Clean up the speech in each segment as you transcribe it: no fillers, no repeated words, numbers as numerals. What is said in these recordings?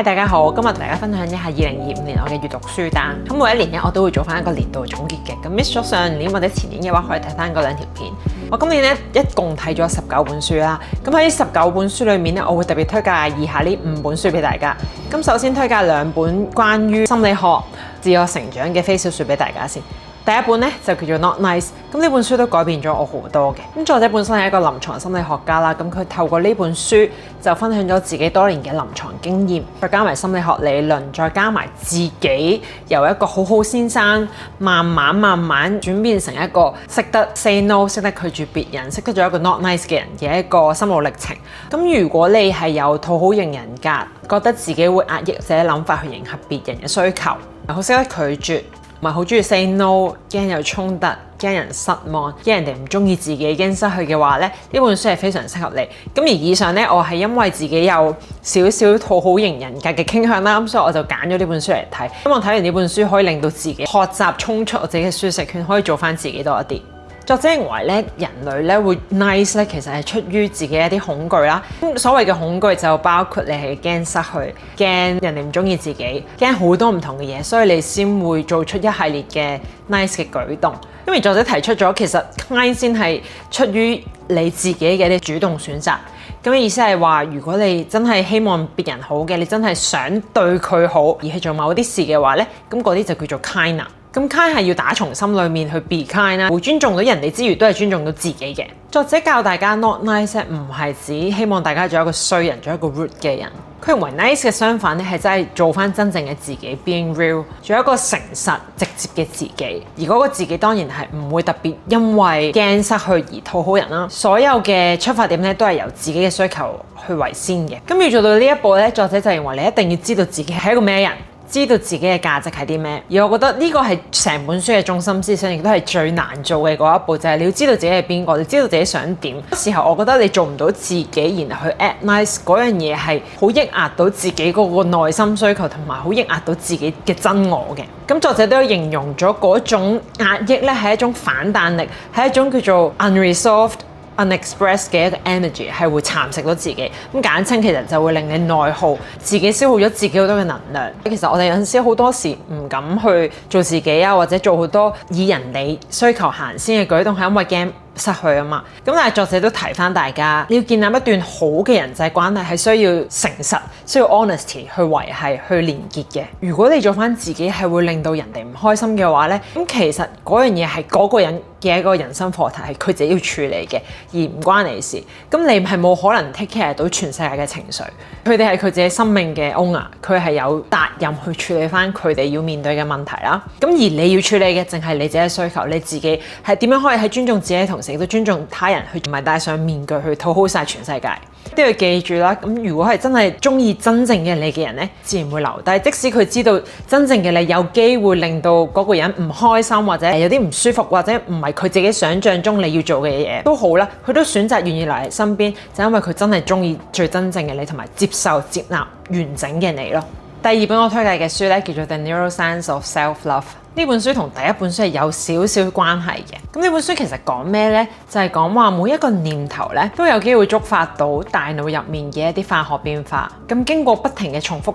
Hi， 大家好，今日同大家分享一下2025年我嘅閱讀書單。咁每一年咧，我都會做翻一個年度總結嘅。咁 miss 咗上年或者前年嘅話，可以睇翻嗰兩條片。我今年咧一共睇咗19本書啦。咁喺19本書裏面咧，我會特別推介以下呢5本書俾大家。咁首先推介2本關於心理學、自我成長嘅非小說俾大家先。第一本咧就叫做 Not Nice， 咁呢本書都改變咗我好多嘅。咁作者本身係一個臨床心理學家啦，咁佢透過呢本書就分享咗自己多年嘅臨床經驗，再加埋心理學理論，再加埋自己由一個好好先生，慢慢轉變成一個識得 say no、識得拒絕別人、識得做一個 not nice 嘅人嘅一個心路歷程。咁如果你係有討好型人格，覺得自己會壓抑自己諗法去迎合別人嘅需求，好識得拒絕，唔係好中意 say no， 驚有衝突，驚人失望，驚人哋唔中意自己，驚失去嘅話咧，呢本書係非常適合你。咁而以上咧，我係因為自己有少少討好型人格嘅傾向啦，咁所以我就揀咗呢本書嚟睇。希望睇完呢本書可以令到自己學習衝出我自己嘅舒適圈，可以做翻自己多一啲。作者認為咧，人類咧會 nice 咧，其實係出於自己一啲恐懼啦。咁所謂嘅恐懼就包括你係驚失去、驚人哋唔中意自己、驚好多唔同嘅嘢，所以你先會做出一系列嘅 nice 嘅舉動。因為作者提出咗，其實 nice 先係出於你自己嘅啲主動選擇。咁嘅意思係話，如果你真係希望別人好嘅，你真係想對佢好而去做某啲事嘅話咧，咁嗰啲就叫做 kind 啦。咁 kind 係要打從心裏面去 be kind 啦，會尊重到人哋之餘，都係尊重到自己嘅。作者教大家 not nice 唔係指希望大家做一個衰人，做一個 rude 嘅人。佢認為 nice 嘅相反咧係真係做翻真正嘅自己 ，being real， 做一個誠實直接嘅自己。而嗰個自己當然係唔會特別因為驚失去而討好人啦。所有嘅出發點咧都係由自己嘅需求去為先嘅。咁要做到呢一步咧，作者就認為你一定要知道自己係一個咩人。知道自己嘅價值係啲咩，而我覺得呢個係成本書嘅中心思想，亦都係最難做嘅嗰一步，就係你要知道自己係邊個，你知道自己想點。有時候我覺得你做唔到自己，然後去 act nice 嗰樣嘢係好抑壓到自己嗰個內心需求，同埋好抑壓到自己嘅真我嘅。咁作者都有形容咗嗰種壓抑咧係一種反彈力，係一種叫做 unresolved、unexpressed 嘅一個 energy， 係會蠶食到自己。咁簡稱其實就會令你內耗，自己消耗咗自己好多嘅能量。其實我哋有陣時好多時唔敢去做自己啊，或者做好多以人哋需求行先嘅舉動，係因為驚失去啊嘛。咁但係作者都提翻大家，你要建立一段好嘅人際關係係需要誠實，需要 honesty 去維繫、去連結嘅。如果你做翻自己係會令到人哋唔開心嘅話咧，咁其實嗰樣嘢係嗰個人嘅一個人生課題，係佢自己要處理嘅，而唔關你事。咁你係冇可能 take care 到全世界嘅情緒。佢哋係佢自己生命嘅 owner，佢係有責任去處理翻佢哋要面對嘅問題啦。咁而你要處理嘅淨係你自己嘅需求，你自己係點樣可以喺尊重自己嘅同時，亦都尊重他人，去唔係戴上面具去討好晒全世界。都要記住啦。咁如果係真係中意真正嘅你嘅人咧，自然會留低。即使佢知道真正嘅你有機會令到嗰個人唔開心，或者有啲唔舒服，或者唔係佢自己想象中你要做嘅嘢都好啦，佢都選擇願意留喺身邊，就因為佢真係中意最真正嘅你，同埋接受接納完整嘅你咯。第2本我推介嘅書咧叫做 The Neuroscience of Self-Love。呢本書同第一本書係有少少關係嘅。咁呢本書其實講咩呢？就係講話每一個念頭咧都有機會觸發到大腦入面嘅一啲化學變化。咁經過不停嘅重複，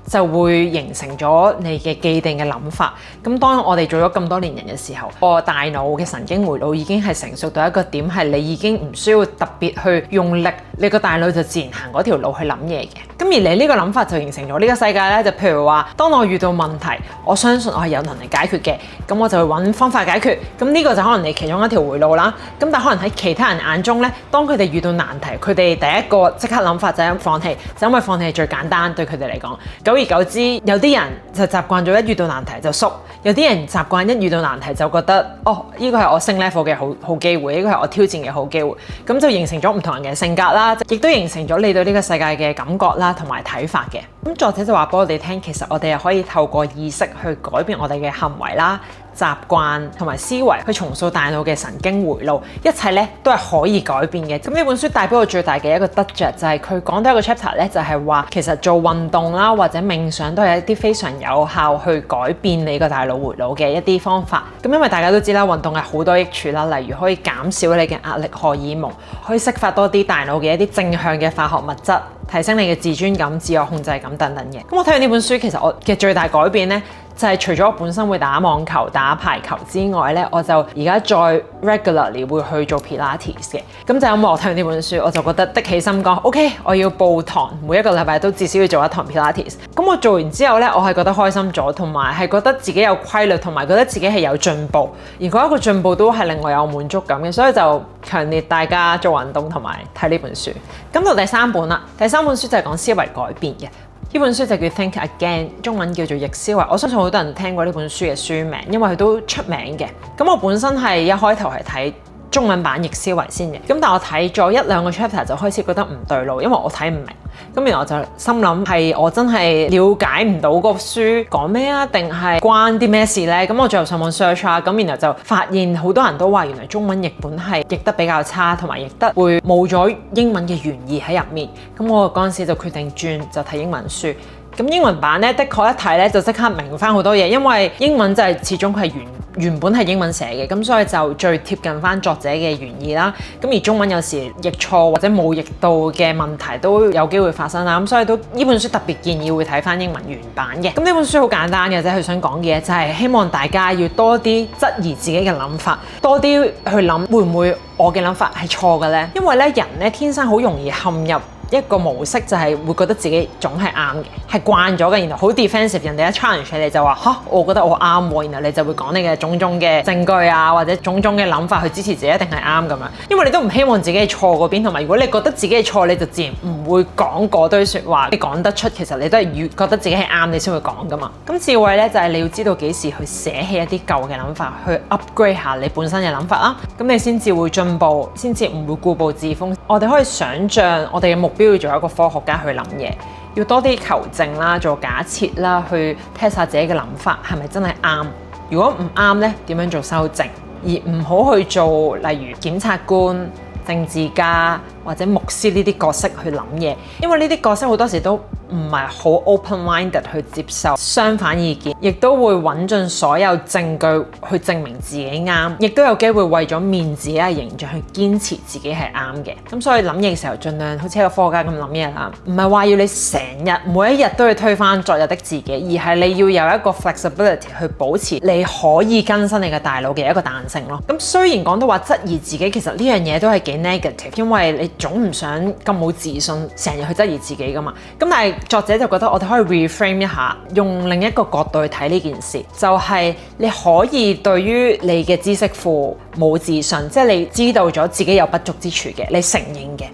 就會形成咗你嘅既定嘅諗法。咁當我哋做咗咁多年人嘅時候，個大腦嘅神經回路已經係成熟到一個點，係你已經唔需要特別去用力，你個大腦就自然行嗰條路去諗嘢嘅。咁而你呢個諗法就形成咗呢個世界咧，就譬如話，當我遇到問題，我相信我係有能力解決嘅，咁我就會揾方法解決。咁呢個就可能你其中一條回路啦。咁但可能喺其他人眼中咧，當佢哋遇到難題，佢哋第一個即刻諗法就係放棄，就因為放棄係最簡單對佢哋嚟講。久而久之，有啲人就習慣咗一遇到難題就縮，有啲人習慣一遇到難題就覺得呢個係我升 level 嘅好機會，呢個係我挑戰嘅好機會。咁就形成咗唔同人嘅性格啦，亦都形成咗你對呢個世界嘅感覺啦，同埋睇法嘅。咁作者就話俾我哋聽，其實我哋係可以透過意識去改變我哋嘅行為啦、習慣同埋思維，去重塑大腦嘅神經回路，一切咧都係可以改變嘅。咁呢本書帶俾我最大嘅一個得着就係佢講到一個 chapter 咧，就係話其實做運動啦或者冥想都係一啲非常有效去改變你個大腦回路嘅一啲方法。咁因為大家都知啦，運動係好多益處啦，例如可以減少你嘅壓力荷爾蒙，可以釋發多啲大腦嘅一啲正向嘅化學物質。提升你嘅自尊感、自我控制感等等嘅。咁我睇完呢本書，其實我嘅最大改變呢，就係除咗我本身會打網球、打排球之外呢，我就而家再 regularly 會去做 Pilates 嘅。咁就因為我睇完呢本書，我就覺得的起心肝 ，OK， 我要報堂，每一個禮拜都至少要做一堂 Pilates。咁我做完之後呢，我係覺得開心咗，同埋係覺得自己有規律，同埋覺得自己係有進步。而嗰一個進步都係令我有滿足感嘅，所以就強烈大家做運動同埋睇呢本書。咁到第三本啦，第三本書就係講思維改變嘅。呢本書就叫 Think Again， 中文叫做逆思維。我相信好多人聽過呢本書嘅書名，因為佢都出名嘅。咁我本身係一開頭係睇中文版逆思維先嘅，咁但係我睇咗一兩個 chapter 就開始覺得唔對路，因為我睇唔明。咁然後我就心諗係我真係了解唔到個書講咩啊，定係關啲咩事呢？咁我就上網 search 啊，咁然後就發現好多人都話原來中文譯本係譯得比較差，同埋譯得會冇咗英文嘅原意喺入面。咁我嗰陣時就決定轉就睇英文書。咁英文版咧，的確一睇咧就即刻明翻好多嘢，因為英文就係始終係原本係英文寫嘅，咁所以就最貼近翻作者嘅原意啦。咁而中文有時譯錯或者冇譯到嘅問題都有機會發生啦。咁所以都呢本書特別建議會睇翻英文原版嘅。咁呢本書好簡單嘅啫，佢想講嘅嘢就係希望大家要多啲質疑自己嘅諗法，多啲去諗會唔會我嘅諗法係錯嘅咧？因為咧人咧天生好容易陷入一個模式，就係會覺得自己總係啱嘅，係慣咗嘅，然後好 defensive， 人哋一 challenge 你就話嚇，我覺得我啱喎，然後你就會講你嘅種種嘅證據啊，或者種種嘅諗法去支持自己一定係啱咁樣，因為你都唔希望自己係錯嗰邊，同埋如果你覺得自己係錯，你就自然唔會講嗰堆説話，你講得出其實你都係覺得自己係啱，你先會講噶嘛。咁智慧咧就係你要知道幾時去捨棄一啲舊嘅諗法，去 upgrade 下你本身嘅諗法啦，咁你先至會進步，先至唔會固步自封。我哋可以想像我哋嘅目標要做一個科學家去諗嘢，要多啲求證啦，做假設啦，去 test 下自己嘅諗法係咪真係啱。如果唔啱呢，點樣做修正，而唔好去做例如檢察官、政治家或者牧師呢啲角色去諗嘢，因為呢啲角色好多時都唔係好 open-minded 去接受相反意見，亦都會揾盡所有證據去證明自己啱，亦都有機會為咗面子啊形象去堅持自己係啱嘅。咁所以諗嘢嘅時候，盡量好似一個科學家咁諗嘢啦，唔係話要你成日每一日都要推翻昨日的自己，而係你要有一個 flexibility 去保持你可以更新你嘅大腦嘅一個彈性咯。咁雖然講到話質疑自己，其實呢樣嘢都係幾 negative， 因為你總唔想咁冇自信，成日去質疑自己噶嘛。咁但係作者就覺得我哋可以 reframe 一下，用另一個角度去睇呢件事，就係你可以對於你嘅知識庫冇自信，即係你知道咗自己有不足之處嘅，你承認嘅。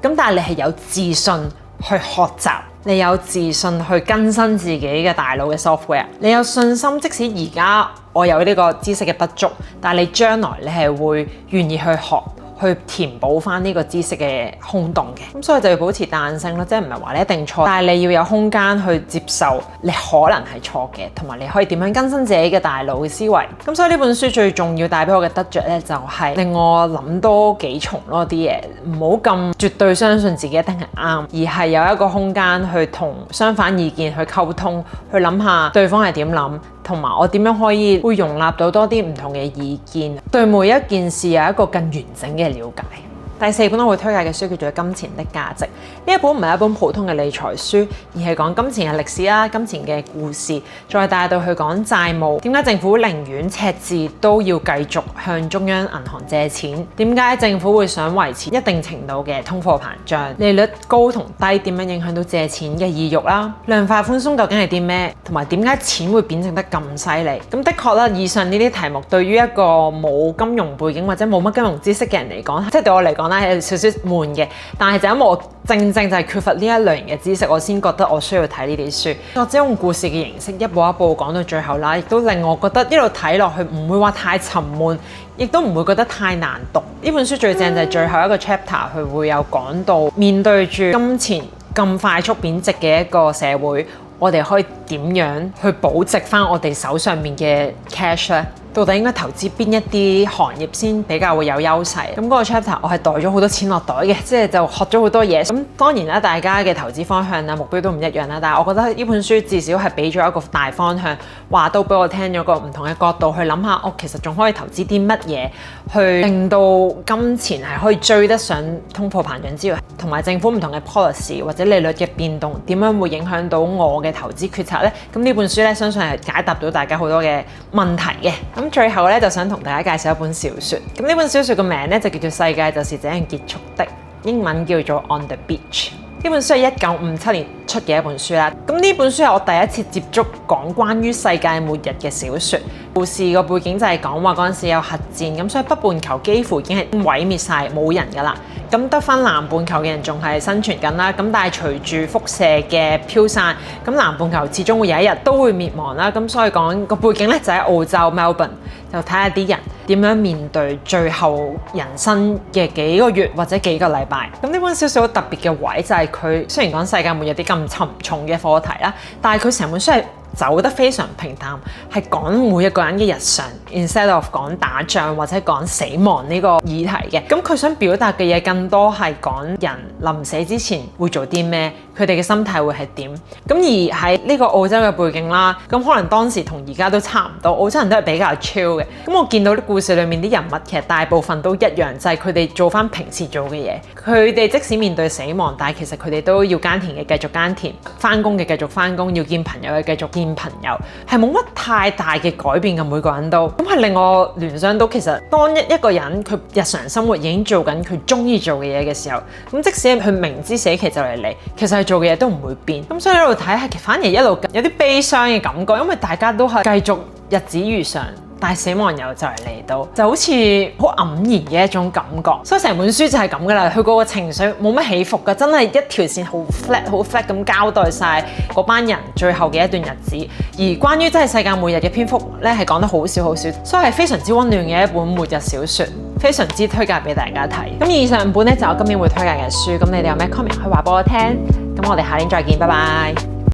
咁但係你係有自信去學習，你有自信去更新自己嘅大腦嘅 software， 你有信心，即使而家我有呢個知識嘅不足，但係你將來你係會願意去學，去填補翻呢個知識嘅空洞嘅。咁所以就要保持彈性咯，即係唔係話你一定錯，但係你要有空間去接受你可能係錯嘅，同埋你可以點樣更新自己嘅大腦嘅思維。咁所以呢本書最重要帶俾我嘅得着咧，就係令我諗多幾重咯，啲嘢唔好咁絕對相信自己一定係啱，而係有一個空間去同相反意見去溝通，去諗下對方係點諗，同埋我點樣可以會容納到多啲唔同嘅意見，對每一件事有一個更完整嘅了解。第四本我會推介嘅書叫做《金錢的價值》。呢一本唔係一本普通嘅理財書，而係講金錢嘅歷史啦、金錢嘅故事，再帶到去講債務。點解政府寧願赤字都要繼續向中央銀行借錢？點解政府會想維持一定程度嘅通貨膨脹？利率高同低點樣影響到借錢嘅意欲啦？量化寬鬆究竟係啲咩？同埋點解錢會貶值得咁犀利？咁的確啦，以上呢啲題目對於一個冇金融背景或者冇乜金融知識嘅人嚟講，即係對我嚟講係有少少悶嘅，但係就因為我正就係缺乏呢一類型嘅知識，我先覺得我需要睇呢啲書。作者用故事嘅形式一步一步講到最後啦，亦都令我覺得一路睇落去唔會話太沉悶，亦都唔會覺得太難讀。呢本書最正就係最後一個 chapter， 佢會有講到面對住金錢咁快速貶值嘅一個社會，我哋可以點樣去保值翻我哋手上面嘅 cash 咧？到底應該投資邊一啲行業先比較會有優勢？咁嗰個 chapter 我係袋咗好多錢落袋嘅，即係就學咗好多嘢。咁當然啦，大家嘅投資方向啊、目標都唔一樣啦。但係我覺得呢本書至少係俾咗一個大方向，話都俾我聽咗個唔同嘅角度去諗下，我其實仲可以投資啲乜嘢，去令到金錢係可以追得上通貨膨脹之餘，同埋政府唔同嘅 policy 或者利率嘅變動點樣會影響到我嘅投資決策呢？咁呢本書咧，相信係解答到大家好多嘅問題嘅。咁最後咧，就想同大家介紹一本小説。咁呢本小説嘅名咧就叫做《世界就是這樣結束的》，英文叫做 On the Beach。呢本書係1957年出嘅一本書啦。咁呢本書係我第一次接觸講關於世界末日嘅小説。故事個背景就係講話嗰陣時有核戰，咁所以北半球幾乎已經係毀滅晒，冇人㗎啦。咁得返南半球嘅人仲係生存緊啦。咁但係隨住輻射嘅飄散，咁南半球始終會有一日都會滅亡啦。咁所以講個背景咧就喺澳洲 Melbourne， 就睇下啲人點樣面對最後人生嘅幾個月或者幾個禮拜。咁呢本小説好特別嘅位就係佢雖然講世界末日啲咁沉重嘅課題啦，但係佢成本書係走得非常平淡，係講每一個人嘅日常 ，instead of 講打仗或者講死亡呢個議題嘅。咁佢想表達嘅嘢更多係講人臨死之前會做啲咩，佢哋嘅心態會係點。咁而喺呢個澳洲嘅背景啦，咁可能當時同而家都差唔多，澳洲人都係比較 chill 嘅。咁我見到啲故事裏面啲人物其實大部分都一樣，就係佢哋做翻平時做嘅嘢。佢哋即使面對死亡，但係其實佢哋都要耕田嘅繼續耕田，翻工嘅繼續翻工，要見朋友嘅繼續見朋友，係冇乜太大嘅改變嘅，每個人都咁係令我聯想到，其實當一個人佢日常生活已經做緊佢中意做嘅嘢嘅時候，咁即使佢明知死期就嚟，其實佢做嘅嘢都唔會變。咁所以喺度睇係反而一路有啲悲傷嘅感覺，因為大家都係繼續日子如常。但係死亡又就嚟到，就好似好黯然嘅一種感覺。所以成本書就係咁噶啦，佢個情緒冇乜起伏噶，真係一條線好 flat 咁交代晒嗰班人最後嘅一段日子。而關於真係世界末日嘅篇幅咧，係講得好少，所以係非常之溫暖嘅一本末日小説，非常之推介俾大家睇。咁以上本咧就我今年會推介嘅書，咁你哋有咩 comment 可以話俾我聽？咁我哋下年再見，拜拜。